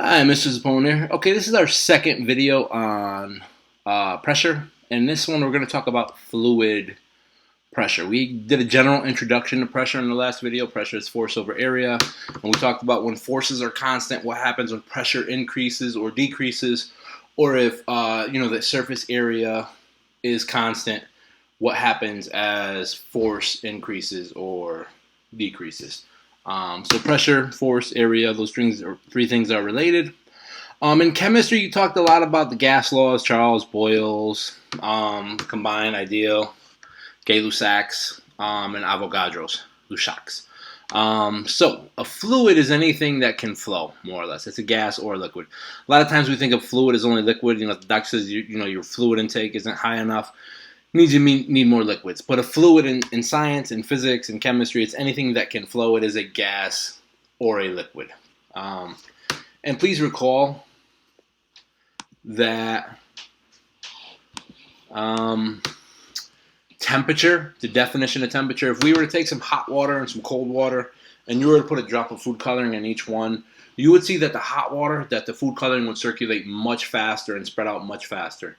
Hi, Mr. Zapone here. Okay, this is our second video on pressure. In this one, we're going to talk about fluid pressure. We did a general introduction to pressure in the last video. Pressure is force over area. And we talked about when forces are constant, what happens when pressure increases or decreases, or if the surface area is constant, what happens as force increases or decreases. So pressure, force, area, those three things are related. In chemistry, you talked a lot about the gas laws, Charles, Boyle's, combined, ideal, Gay-Lussac's, and Avogadro's, Lussac's. So a fluid is anything that can flow, more or less. It's a gas or a liquid. A lot of times we think of fluid as only liquid. The doctor says your fluid intake isn't high enough. You need more liquids. But a fluid in science, in physics, in chemistry, it's anything that can flow. It is a gas or a liquid. And please recall that temperature, the definition of temperature, if we were to take some hot water and some cold water, and you were to put a drop of food coloring in each one, you would see that the hot water, that the food coloring would circulate much faster and spread out much faster.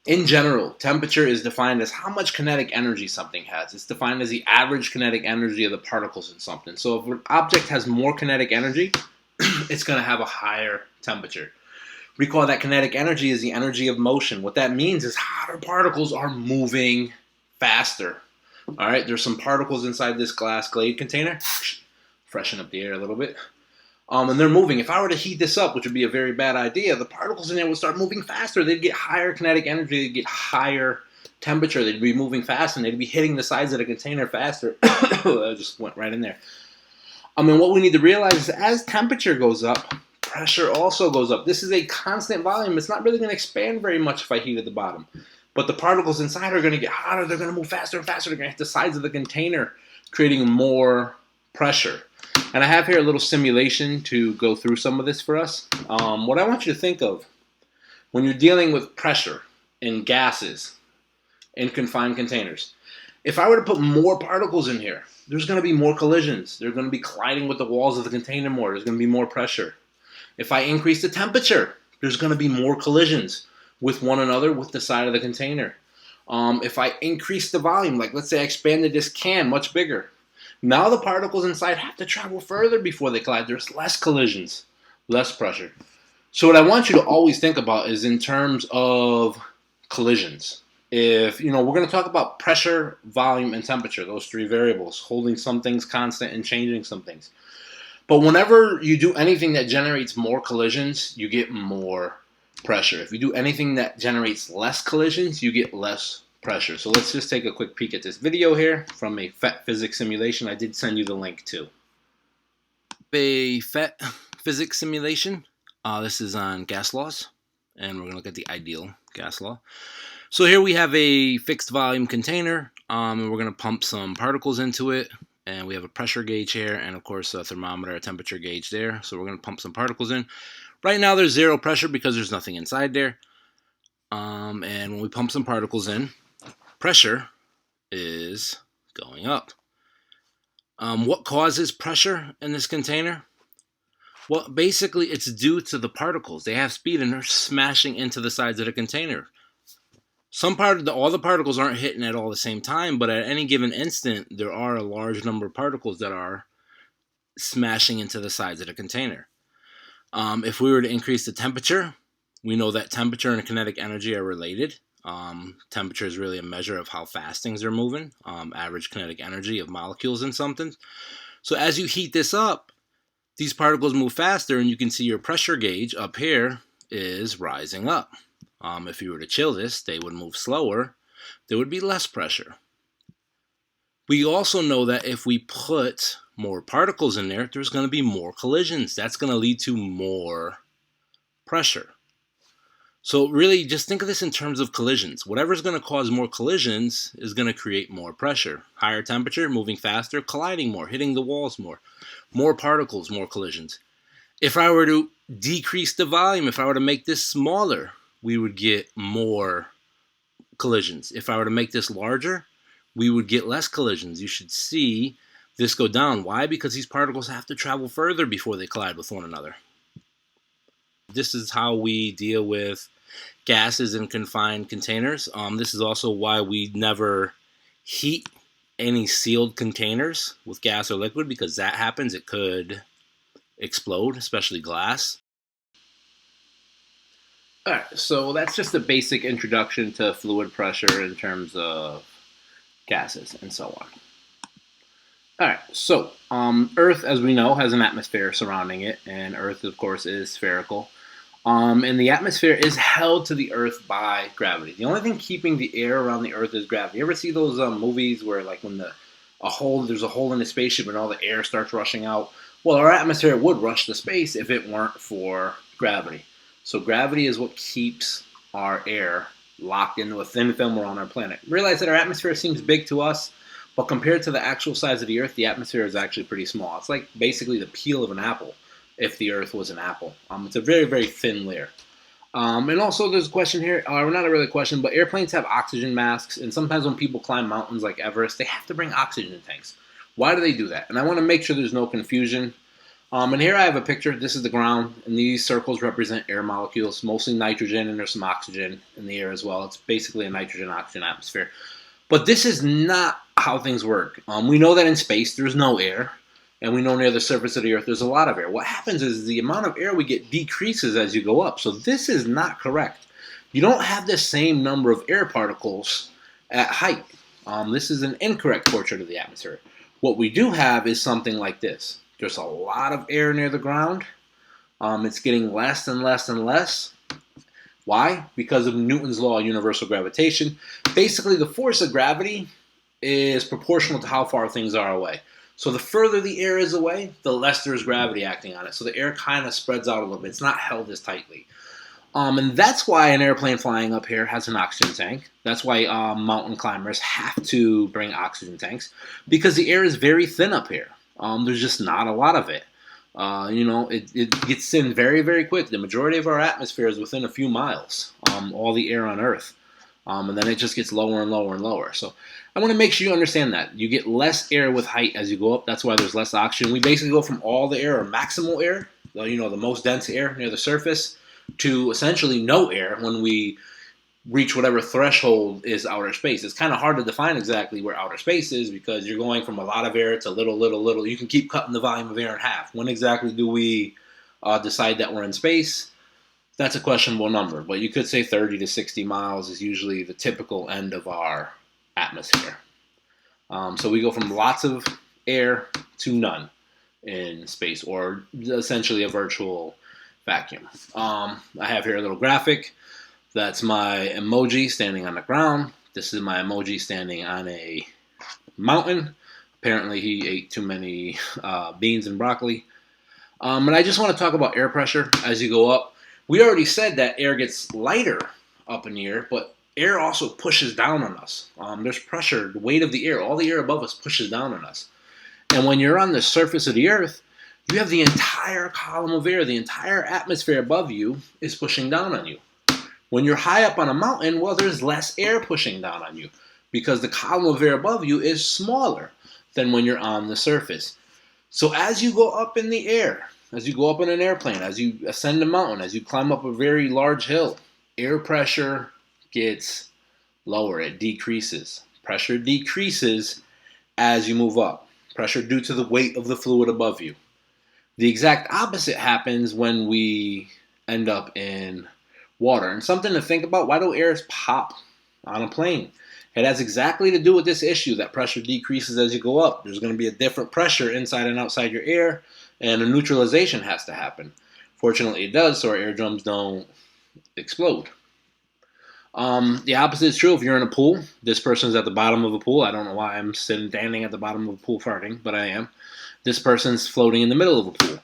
In general, temperature is defined as how much kinetic energy something has. It's defined as the average kinetic energy of the particles in something. So if an object has more kinetic energy, it's going to have a higher temperature. Recall that kinetic energy is the energy of motion. What that means is hotter particles are moving faster. All right, there's some particles inside this glass Glade container. Freshen up the air a little bit. And they're moving. If I were to heat this up, which would be a very bad idea, the particles in there would start moving faster. They'd get higher kinetic energy. They'd get higher temperature. They'd be moving fast, and they'd be hitting the sides of the container faster. I just went right in there. And what we need to realize is as temperature goes up, pressure also goes up. This is a constant volume. It's not really going to expand very much if I heat at the bottom. But the particles inside are going to get hotter. They're going to move faster and faster. They're going to hit the sides of the container, creating more pressure. And I have here a little simulation to go through some of this for us. What I want you to think of when you're dealing with pressure in gases in confined containers. If I were to put more particles in here, there's going to be more collisions. They're going to be colliding with the walls of the container more. There's going to be more pressure. If I increase the temperature, there's going to be more collisions with one another with the side of the container. If I increase the volume, like let's say I expanded this can much bigger, now the particles inside have to travel further before they collide. There's less collisions, less pressure. So what I want you to always think about is in terms of collisions. If, we're going to talk about pressure, volume, and temperature, those three variables, holding some things constant and changing some things. But whenever you do anything that generates more collisions, you get more pressure. If you do anything that generates less collisions, you get less pressure. So let's just take a quick peek at this video here from a PhET physics simulation. I did send you the link too. A PhET physics simulation. This is on gas laws, and we're going to look at the ideal gas law. So here we have a fixed volume container, and we're going to pump some particles into it. And we have a pressure gauge here, and of course a thermometer, a temperature gauge there. So we're going to pump some particles in. Right now there's zero pressure because there's nothing inside there. And when we pump some particles in, pressure is going up. What causes pressure in this container? Well, basically it's due to the particles. They have speed and they're smashing into the sides of the container. All the particles aren't hitting at all the same time, but at any given instant, there are a large number of particles that are smashing into the sides of the container. If we were to increase the temperature, we know that temperature and kinetic energy are related. Temperature is really a measure of how fast things are moving, average kinetic energy of molecules in something. So as you heat this up, these particles move faster, and you can see your pressure gauge up here is rising up. If you were to chill this, they would move slower. There would be less pressure. We also know that if we put more particles in there, there's going to be more collisions. That's going to lead to more pressure. So really, just think of this in terms of collisions. Whatever's going to cause more collisions is going to create more pressure. Higher temperature, moving faster, colliding more, hitting the walls more. More particles, more collisions. If I were to decrease the volume, if I were to make this smaller, we would get more collisions. If I were to make this larger, we would get less collisions. You should see this go down. Why? Because these particles have to travel further before they collide with one another. this is how we deal with gases in confined containers. This is also why we never heat any sealed containers with gas or liquid, because that happens, it could explode, especially glass. All right, so that's just a basic introduction to fluid pressure in terms of gases and so on. All right, so Earth, as we know, has an atmosphere surrounding it, and Earth, of course, is spherical. And the atmosphere is held to the Earth by gravity. The only thing keeping the air around the Earth is gravity. You ever see those movies where, like, when there's a hole in the spaceship and all the air starts rushing out? Well, our atmosphere would rush to space if it weren't for gravity. So gravity is what keeps our air locked into a thin film around our planet. Realize that our atmosphere seems big to us, but compared to the actual size of the Earth, the atmosphere is actually pretty small. It's like basically the peel of an apple if the Earth was an apple. It's a very, very thin layer. And also there's a question here, or not a really question, but airplanes have oxygen masks, and sometimes when people climb mountains like Everest, they have to bring oxygen tanks. Why do they do that? And I want to make sure there's no confusion. And here I have a picture. This is the ground, and these circles represent air molecules, mostly nitrogen, and there's some oxygen in the air as well. It's basically a nitrogen-oxygen atmosphere. But this is not how things work. We know that in space there's no air, and we know near the surface of the Earth there's a lot of air. What happens is the amount of air we get decreases as you go up. So this is not correct. You don't have the same number of air particles at height. This is an incorrect portrait of the atmosphere. What we do have is something like this. There's a lot of air near the ground. It's getting less and less and less. Why? Because of Newton's law of universal gravitation. Basically, the force of gravity is proportional to how far things are away. So the further the air is away, the less there's gravity acting on it. So the air kind of spreads out a little bit. It's not held as tightly. And that's why an airplane flying up here has an oxygen tank. That's why mountain climbers have to bring oxygen tanks, because the air is very thin up here. There's just not a lot of it. It gets thin very, very quick. The majority of our atmosphere is within a few miles, all the air on Earth. And then it just gets lower and lower and lower. So I want to make sure you understand that. You get less air with height as you go up. That's why there's less oxygen. We basically go from all the air, or maximal air, the most dense air near the surface, to essentially no air when we reach whatever threshold is outer space. It's kind of hard to define exactly where outer space is, because you're going from a lot of air to little. You can keep cutting the volume of air in half. When exactly do we decide that we're in space? That's a questionable number, but you could say 30 to 60 miles is usually the typical end of our atmosphere. So we go from lots of air to none in space, or essentially a virtual vacuum. I have here a little graphic. That's my emoji standing on the ground. This is my emoji standing on a mountain. Apparently he ate too many beans and broccoli. And I just want to talk about air pressure as you go up. We already said that air gets lighter up in the air, but air also pushes down on us. There's pressure, the weight of the air, all the air above us pushes down on us. And when you're on the surface of the Earth, you have the entire column of air, the entire atmosphere above you is pushing down on you. When you're high up on a mountain, well, there's less air pushing down on you, because the column of air above you is smaller than when you're on the surface. So as you go up in the air, as you go up in an airplane, as you ascend a mountain, as you climb up a very large hill, air pressure gets lower. It decreases. Pressure decreases as you move up. Pressure due to the weight of the fluid above you. The exact opposite happens when we end up in water. And something to think about, why do airs pop on a plane? It has exactly to do with this issue that pressure decreases as you go up. There's going to be a different pressure inside and outside your air, and a neutralization has to happen. Fortunately, it does, so our eardrums don't explode. The opposite is true if you're in a pool. This person's at the bottom of a pool. I don't know why I'm standing at the bottom of a pool farting, but I am. This person's floating in the middle of a pool.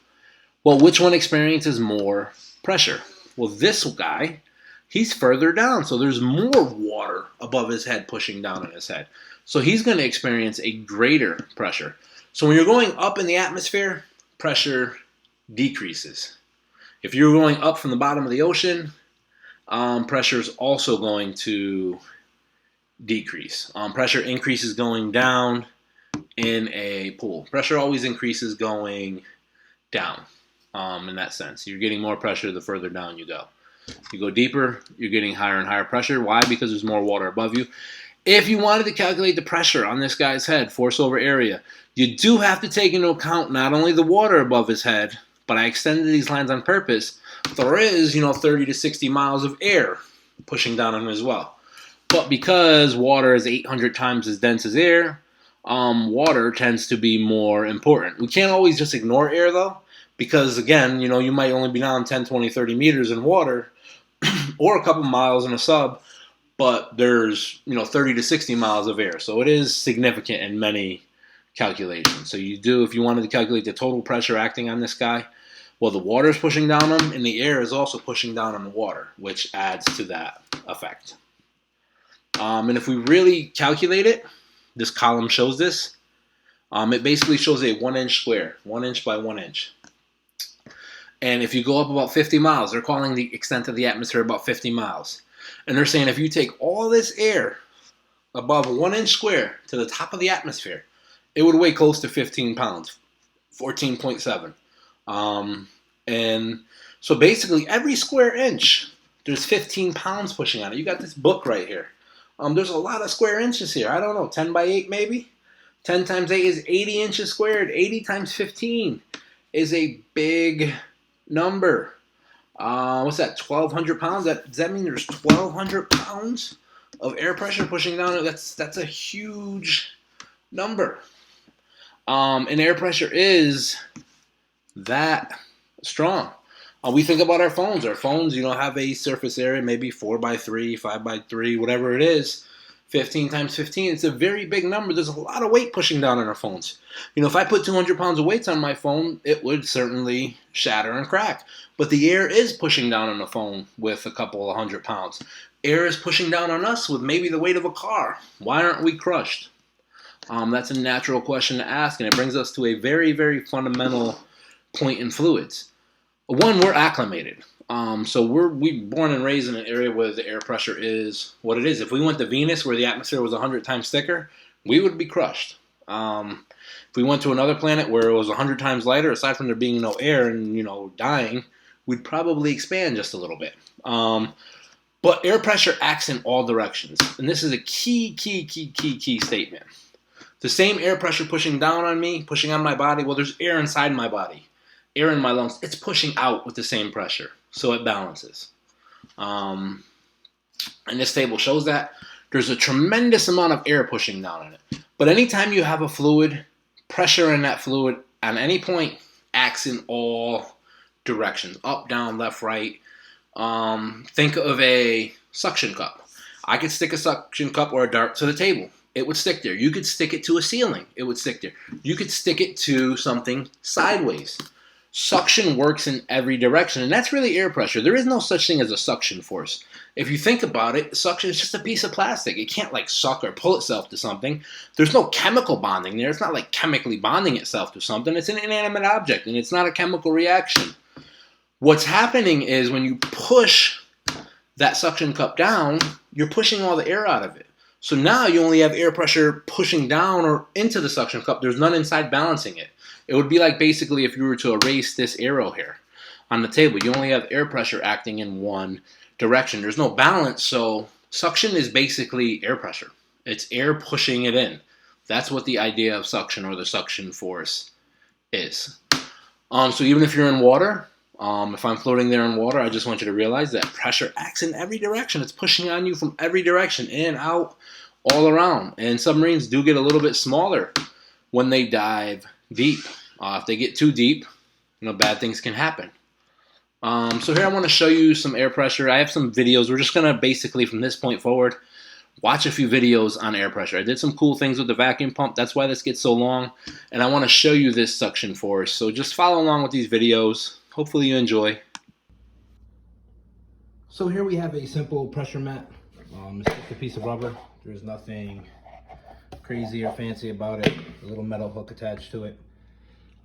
Well, which one experiences more pressure? Well, this guy, he's further down, so there's more water above his head pushing down on his head. So he's going to experience a greater pressure. So when you're going up in the atmosphere, pressure decreases. If you're going up from the bottom of the ocean, pressure is also going to decrease. Pressure increases going down in a pool. Pressure always increases going down. in that sense. You're getting more pressure the further down you go. You go deeper, you're getting higher and higher pressure. Why? Because there's more water above you. If you wanted to calculate the pressure on this guy's head, force over area, you do have to take into account not only the water above his head, but I extended these lines on purpose. There is, 30 to 60 miles of air pushing down on him as well. But because water is 800 times as dense as air, water tends to be more important. We can't always just ignore air, though, because, again, you might only be down 10, 20, 30 meters in water or a couple miles in a sub, but there's, 30 to 60 miles of air. So it is significant in many calculations. So if you wanted to calculate the total pressure acting on this guy, well, the water is pushing down him, and the air is also pushing down on the water, which adds to that effect. And if we really calculate it, this column shows this. It basically shows a 1 inch square, 1 inch by 1 inch. And if you go up about 50 miles, they're calling the extent of the atmosphere about 50 miles. And they're saying if you take all this air above 1 inch square to the top of the atmosphere, it would weigh close to 15 pounds, 14.7. And so basically every square inch, there's 15 pounds pushing on it. You got this book right here. There's a lot of square inches here. I don't know, 10 by 8 maybe? 10 times 8 is 80 inches squared. 80 times 15 is a big number. What's that, 1,200 pounds? Does that mean there's 1,200 pounds of air pressure pushing down? That's a huge number. And air pressure is that strong. We think about our phones. Our phones, have a surface area, maybe 4 by 3, 5 by 3, whatever it is. 15 times 15, it's a very big number. There's a lot of weight pushing down on our phones. If I put 200 pounds of weights on my phone, it would certainly shatter and crack. But the air is pushing down on the phone with a couple of 100 pounds. Air is pushing down on us with maybe the weight of a car. Why aren't we crushed? That's a natural question to ask, and it brings us to a very, very fundamental point in fluids. One, we're acclimated. So we're born and raised in an area where the air pressure is what it is. If we went to Venus where the atmosphere was 100 times thicker, we would be crushed. If we went to another planet where it was 100 times lighter, aside from there being no air and, dying, we'd probably expand just a little bit. But air pressure acts in all directions. And this is a key statement. The same air pressure pushing down on me, pushing on my body, well, there's air inside my body. Air in my lungs, it's pushing out with the same pressure. So it balances. And this table shows that. There's a tremendous amount of air pushing down on it. But anytime you have a fluid, pressure in that fluid at any point acts in all directions. Up, down, left, right. Think of a suction cup. I could stick a suction cup or a dart to the table. It would stick there. You could stick it to a ceiling. It would stick there. You could stick it to something sideways. Suction works in every direction, and that's really air pressure. There is no such thing as a suction force. If you think about it, suction is just a piece of plastic. It can't suck or pull itself to something. There's no chemical bonding there. It's not like chemically bonding itself to something. It's an inanimate object, and it's not a chemical reaction. What's happening is when you push that suction cup down, you're pushing all the air out of it. So now you only have air pressure pushing down or into the suction cup. There's none inside balancing it. It would be like basically if you were to erase this arrow here on the table. You only have air pressure acting in one direction. There's no balance, so suction is basically air pressure. It's air pushing it in. That's what the idea of suction or the suction force is. So even if you're in water, if I'm floating there in water, I just want you to realize that pressure acts in every direction. It's pushing on you from every direction, in, out, all around. And submarines do get a little bit smaller when they dive deep. If they get too deep, bad things can happen. So here I want to show you some air pressure. I have some videos. We're just going to basically, from this point forward, watch a few videos on air pressure. I did some cool things with the vacuum pump. That's why this gets so long. And I want to show you this suction force. So just follow along with these videos. Hopefully you enjoy. So here we have a simple pressure mat. It's just a piece of rubber. There's nothing crazy or fancy about it. A little metal hook attached to it.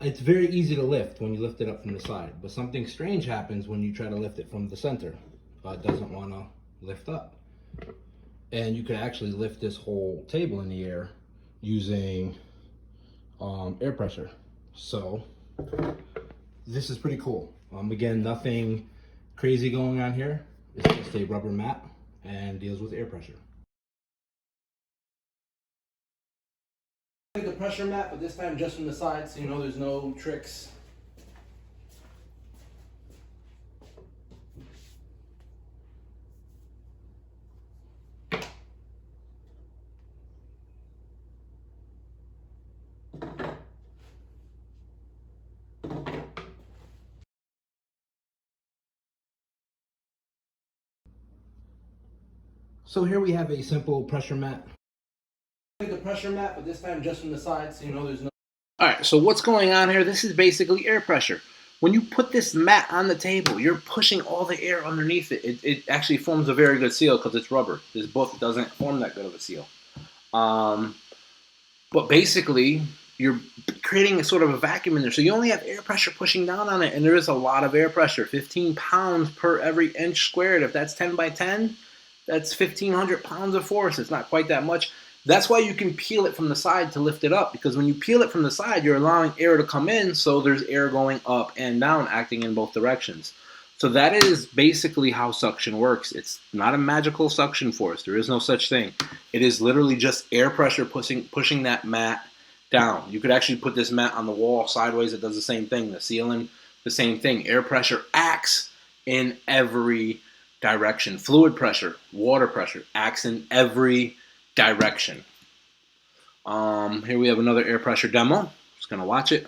It's very easy to lift when you lift it up from the side, but something strange happens when you try to lift it from the center. It doesn't want to lift up. And you could actually lift this whole table in the air using air pressure. So this is pretty cool. Again, nothing crazy going on here. It's just a rubber mat and deals with air pressure. The pressure mat, but this time just from the side, so you know there's no tricks. So here we have a simple pressure mat. The pressure mat, but this time just from the side, so you know there's no. All right, so what's going on here? This is basically air pressure. When you put this mat on the table, you're pushing all the air underneath it. It actually forms a very good seal because it's rubber. This book doesn't form that good of a seal. But basically, you're creating a sort of a vacuum in there. So you only have air pressure pushing down on it, and there is a lot of air pressure. 15 pounds per every inch squared. If that's 10 by 10, that's 1,500 pounds of force. It's not quite that much. That's why you can peel it from the side to lift it up, because when you peel it from the side, you're allowing air to come in, so there's air going up and down, acting in both directions. So that is basically how suction works. It's not a magical suction force. There is no such thing. It is literally just air pressure pushing that mat down. You could actually put this mat on the wall sideways. It does the same thing. The ceiling, the same thing. Air pressure acts in every direction. Fluid pressure, water pressure acts in every direction. Here we have another air pressure demo. Just gonna watch it.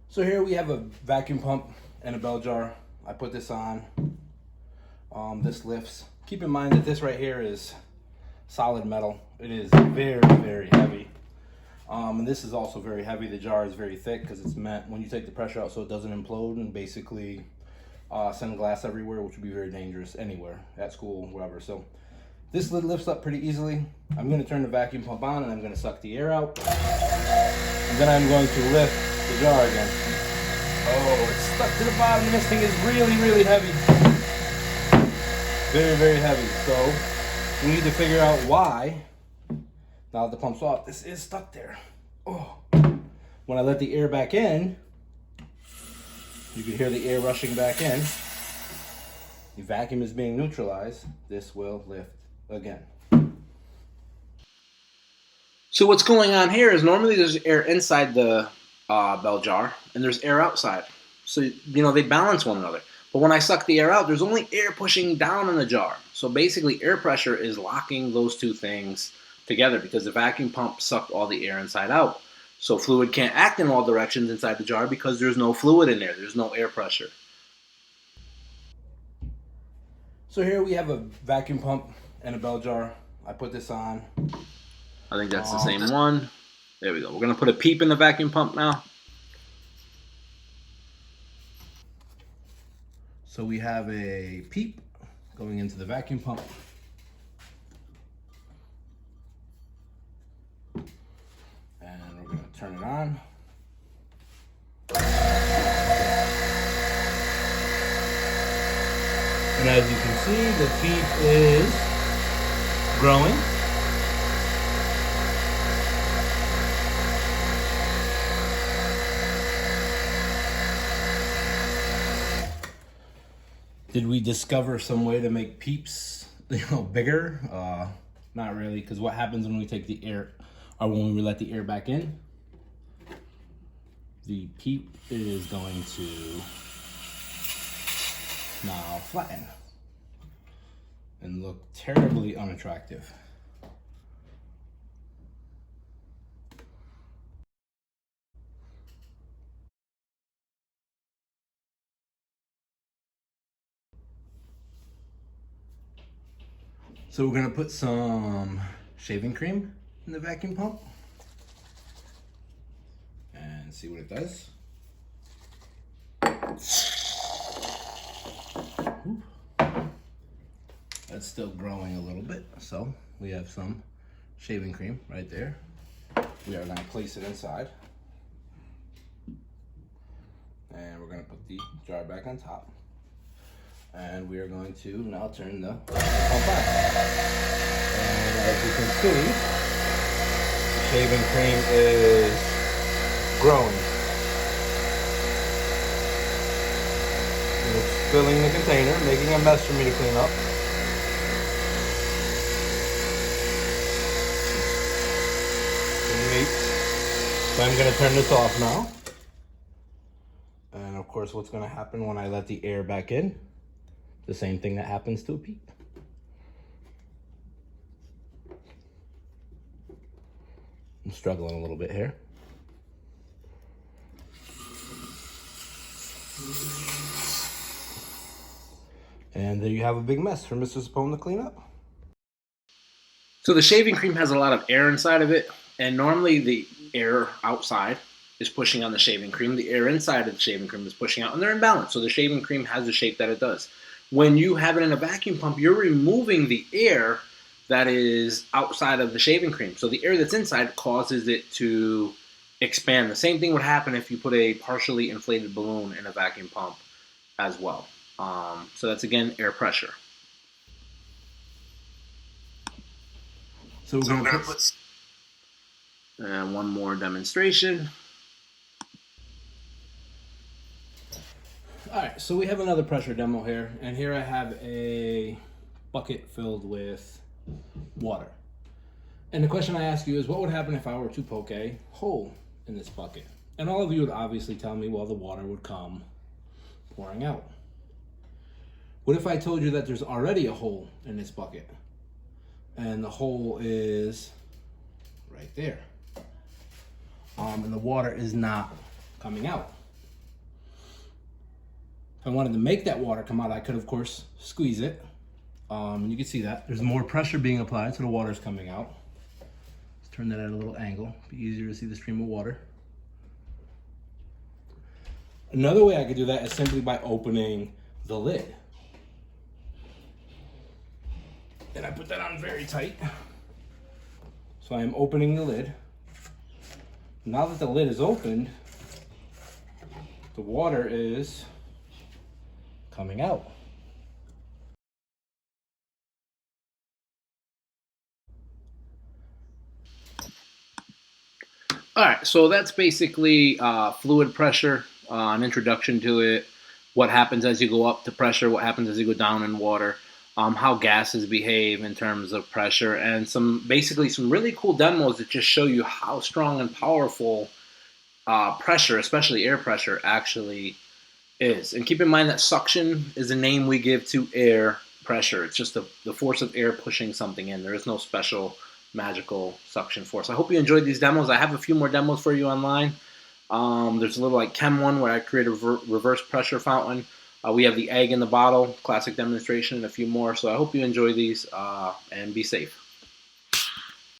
So here we have a vacuum pump and a bell jar. I put this on. This lifts. Keep in mind that this right here is solid metal. It is very, very heavy. And this is also very heavy. The jar is very thick because it's meant when you take the pressure out so it doesn't implode and basically send glass everywhere, which would be very dangerous anywhere, at school, wherever. So this lid lifts up pretty easily. I'm going to turn the vacuum pump on and I'm going to suck the air out. And then I'm going to lift the jar again. Oh, it's stuck to the bottom. This thing is really, really heavy. Very, very heavy. So we need to figure out why. Now that the pump's off, this is stuck there. Oh. When I let the air back in, you can hear the air rushing back in. The vacuum is being neutralized. This will lift again. So what's going on here is normally there's air inside the bell jar and there's air outside. So, you know, they balance one another. But when I suck the air out, there's only air pushing down in the jar. So basically air pressure is locking those two things together because the vacuum pump sucked all the air inside out. So fluid can't act in all directions inside the jar because there's no fluid in there. There's no air pressure. So here we have a vacuum pump and a bell jar. I put this on. I think that's the same one. There we go. We're going to put a Peep in the vacuum pump now. So we have a Peep going into the vacuum pump. And we're going to turn it on. And as you can see, the Peep is growing. Did we discover some way to make Peeps, bigger? Not really, because what happens when we take the air, or when we let the air back in? The Peep is going to now flatten and look terribly unattractive. So we're gonna put some shaving cream in the vacuum pump and see what it does. Ooh. That's still growing a little bit, so we have some shaving cream right there. We are gonna place it inside. And we're gonna put the jar back on top. And we are going to now turn the pump on. And as you can see, the shaving cream is growing. filling the container, making a mess for me to clean up. So I'm going to turn this off now. And of course, what's going to happen when I let the air back in? The same thing that happens to a Peep. I'm struggling a little bit here. And there you have a big mess for Mr. Sapone to clean up. So the shaving cream has a lot of air inside of it, and normally the air outside is pushing on the shaving cream. The air inside of the shaving cream is pushing out, and they're in balance. So the shaving cream has the shape that it does. When you have it in a vacuum pump, you're removing the air that is outside of the shaving cream. So the air that's inside causes it to expand. The same thing would happen if you put a partially inflated balloon in a vacuum pump as well. So that's, again, air pressure. So we're going to put... And one more demonstration. All right, so we have another pressure demo here, and here I have a bucket filled with water. And the question I ask you is, what would happen if I were to poke a hole in this bucket? And all of you would obviously tell me, well, the water would come pouring out. What if I told you that there's already a hole in this bucket? And the hole is right there. And the water is not coming out. If I wanted to make that water come out, I could, of course, squeeze it. And you can see that. There's more pressure being applied, so the water's coming out. Let's turn that at a little angle. Be easier to see the stream of water. Another way I could do that is simply by opening the lid. And I put that on very tight. So I am opening the lid. Now that the lid is opened, the water is coming out. All right, so that's basically fluid pressure, an introduction to it, what happens as you go up to pressure, what happens as you go down in water, how gases behave in terms of pressure, and basically some really cool demos that just show you how strong and powerful pressure, especially air pressure, actually is. And keep in mind that suction is a name we give to air pressure. It's just the force of air pushing something in. There is no special magical suction force. I hope you enjoyed these demos. I have a few more demos for you online. There's a little like chem one where I create a reverse pressure fountain. We have the egg in the bottle, classic demonstration, and a few more. So I hope you enjoy these and be safe.